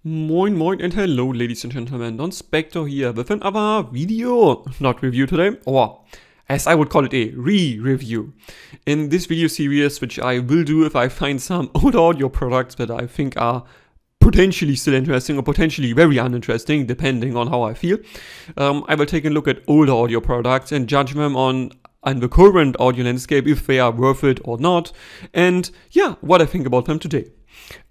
Moin moin and hello ladies and gentlemen, Donspektor here with another video, not review today, or as I would call it a re-review. In this video series, which I will do if I find some old audio products that I think are potentially still interesting or potentially very uninteresting, depending on how I feel, I will take a look at old audio products and judge them on the current audio landscape, if they are worth it or not, and yeah, what I think about them today.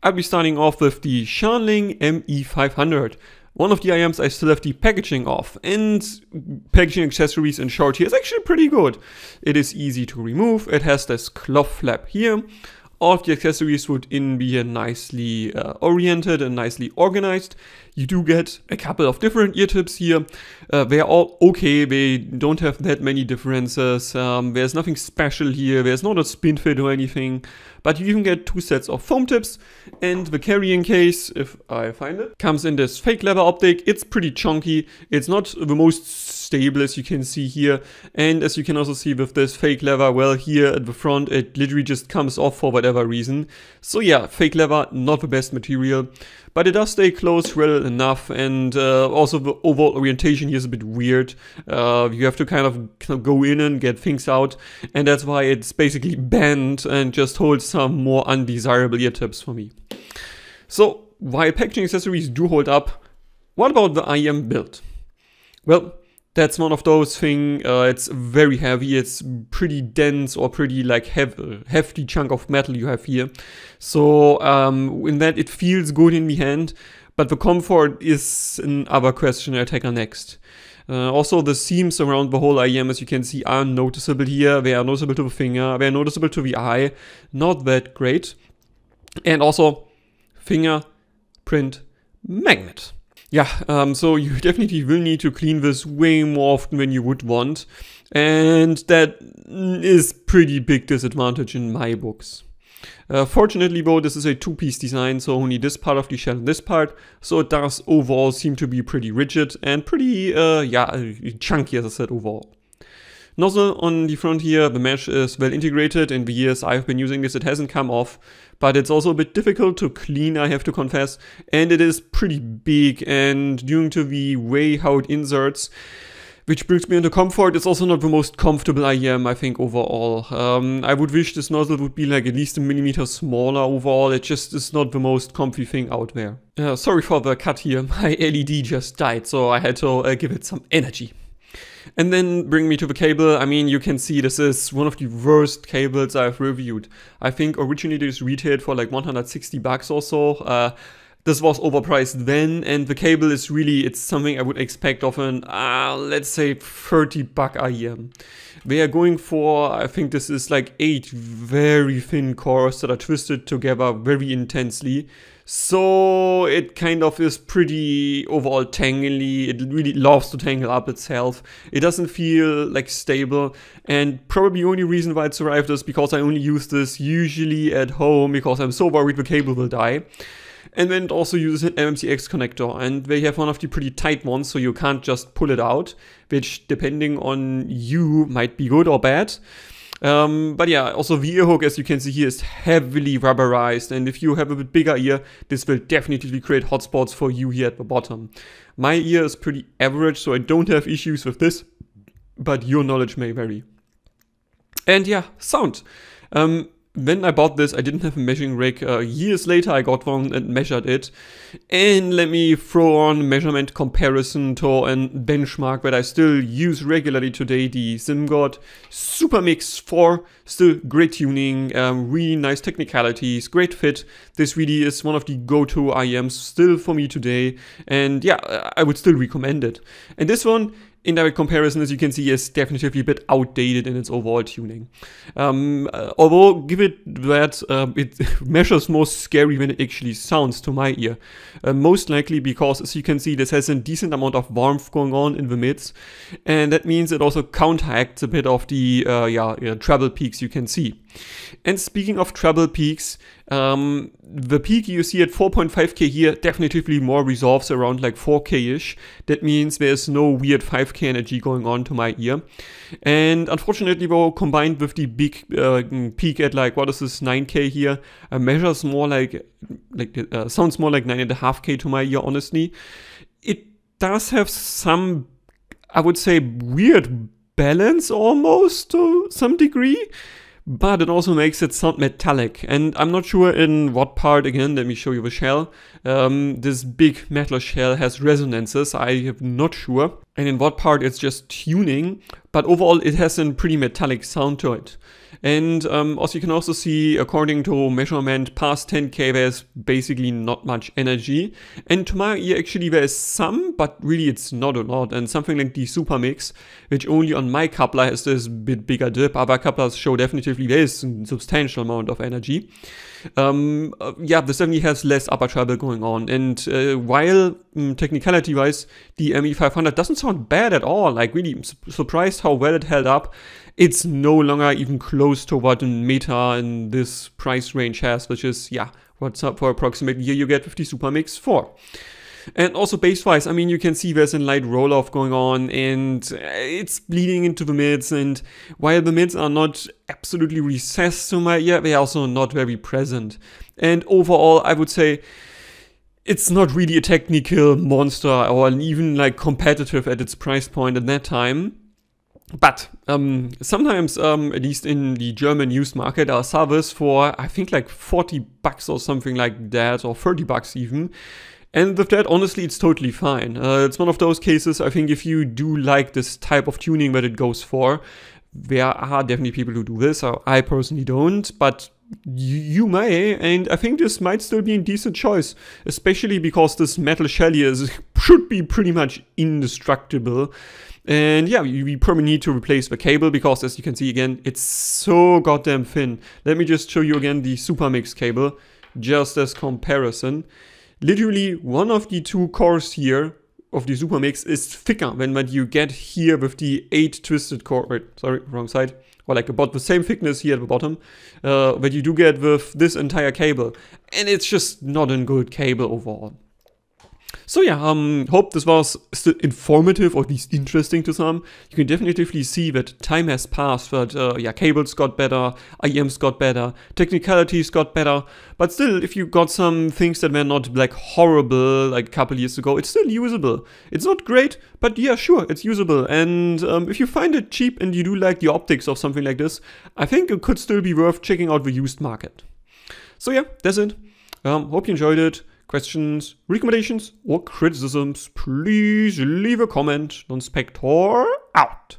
I'll be starting off with the Shanling ME500. One of the IEMs I still have the packaging of, and packaging accessories in short here is actually pretty good. It is easy to remove, it has this cloth flap here. All of the accessories would be nicely oriented and nicely organized. You do get a couple of different ear tips here. They're all okay, they don't have that many differences. There's nothing special here, there's not a spin fit or anything. But you even get two sets of foam tips, and the carrying case, if I find it, comes in this fake leather optic. It's pretty chunky, it's not the most stable as you can see here, and as you can also see with this fake leather, well, here at the front it literally just comes off for whatever reason. So yeah, fake leather, not the best material, but it does stay close well enough, and also the overall orientation here is a bit weird. You have to kind of go in and get things out, and that's why it's basically bent and just holds some more undesirable ear tips for me. So while packaging accessories do hold up, what about the IEM Build? Well, that's one of those things, it's very heavy, it's pretty dense or pretty like hefty chunk of metal you have here. So in that it feels good in the hand, but the comfort is another question I'll tackle next. Also the seams around the whole IEM, as you can see, are noticeable here. They are noticeable to the finger, they are noticeable to the eye, not that great. And also fingerprint magnet. Yeah, so you definitely will need to clean this way more often than you would want, and that is pretty big disadvantage in my books. Fortunately though, this is a two-piece design, so only this part of the shell and this part, so it does overall seem to be pretty rigid and pretty, chunky, as I said, overall. Nozzle on the front here, the mesh is well integrated. In the years I've been using this, it hasn't come off, but it's also a bit difficult to clean, I have to confess, and it is pretty big, and due to the way how it inserts, which brings me into comfort, it's also not the most comfortable IEM, I think, overall. I would wish this nozzle would be like at least a millimeter smaller overall. It just is not the most comfy thing out there. Sorry for the cut here, my LED just died, so I had to give it some energy. And then bring me to the cable. I mean, you can see this is one of the worst cables I've reviewed. I think originally this retailed for like 160 bucks or so. This was overpriced then, and the cable is really, it's something I would expect of an, let's say 30 buck IEM. They are going for, I think this is like 8 very thin cores that are twisted together very intensely. So it kind of is pretty overall tangly. It really loves to tangle up itself. It doesn't feel like stable, and probably the only reason why it survived is because I only use this usually at home because I'm so worried the cable will die. And then it also uses an MMCX connector, and they have one of the pretty tight ones, so you can't just pull it out, which depending on you might be good or bad. But yeah, also the ear hook, as you can see here, is heavily rubberized, and if you have a bit bigger ear, this will definitely create hotspots for you here at the bottom. My ear is pretty average, so I don't have issues with this, but your knowledge may vary. And yeah, sound. When I bought this, I didn't have a measuring rig. Years later, I got one and measured it. And let me throw on measurement comparison to a benchmark that I still use regularly today, the SimGod Supermix 4. Still great tuning, really nice technicalities, great fit. This really is one of the go-to IEMs still for me today. And yeah, I would still recommend it. And this one, in direct comparison, as you can see, is definitely a bit outdated in its overall tuning. Although, give it that, it measures more scary than it actually sounds to my ear. Most likely because, as you can see, this has a decent amount of warmth going on in the mids, and that means it also counteracts a bit of the treble peaks you can see. And speaking of treble peaks, the peak you see at 4.5K here definitively more resolves around like 4K-ish. That means there's no weird 5K energy going on to my ear. And unfortunately, though, combined with the big peak at like, what is this, 9K here, measures more like sounds more like 9.5K to my ear, honestly. It does have some, I would say, weird balance almost to some degree, but it also makes it sound metallic. And I'm not sure in what part, again, let me show you the shell. This big metal shell has resonances, I am not sure. And in what part it's just tuning, but overall it has a pretty metallic sound to it. And as you can also see, according to measurement, past 10K there's basically not much energy. And to my ear actually there is some, but really it's not a lot. And something like the Supermix, which only on my coupler has this bit bigger dip, other couplers show definitely there is a substantial amount of energy. Yeah, this definitely has less upper treble going on. And while technicality wise, the ME500 doesn't sound bad at all, like really surprised how well it held up. It's no longer even close to what a Meta in this price range has, which is, yeah, what's up for approximately here you get with the Supermix 4. And also bass-wise, I mean, you can see there's a light roll-off going on, and it's bleeding into the mids, and while the mids are not absolutely recessed to my ear, they're also not very present. And overall, I would say it's not really a technical monster or even like competitive at its price point at that time. But sometimes, at least in the German used market, I saw this for, I think, like 40 bucks or something like that, or 30 bucks even. And with that, honestly, it's totally fine. It's one of those cases, I think, if you do like this type of tuning that it goes for, there are definitely people who do this. I personally don't, but you may, and I think this might still be a decent choice, especially because this metal shell here should be pretty much indestructible. And yeah, we probably need to replace the cable because, as you can see again, it's so goddamn thin. Let me just show you again the Supermix cable, just as comparison. Literally, one of the two cores here of the Supermix is thicker than what you get here with the 8 twisted core. Wait, sorry, wrong side. Or like about the same thickness here at the bottom that you do get with this entire cable. And it's just not a good cable overall. So yeah, hope this was still informative or at least interesting to some. You can definitely see that time has passed, that yeah, cables got better, IEMs got better, technicalities got better, but still, if you got some things that were not like horrible like a couple years ago, it's still usable. It's not great, but yeah, sure, it's usable. And if you find it cheap and you do like the optics of something like this, I think it could still be worth checking out the used market. So yeah, that's it. Hope you enjoyed it. Questions, recommendations, or criticisms, please leave a comment. Donspektor out.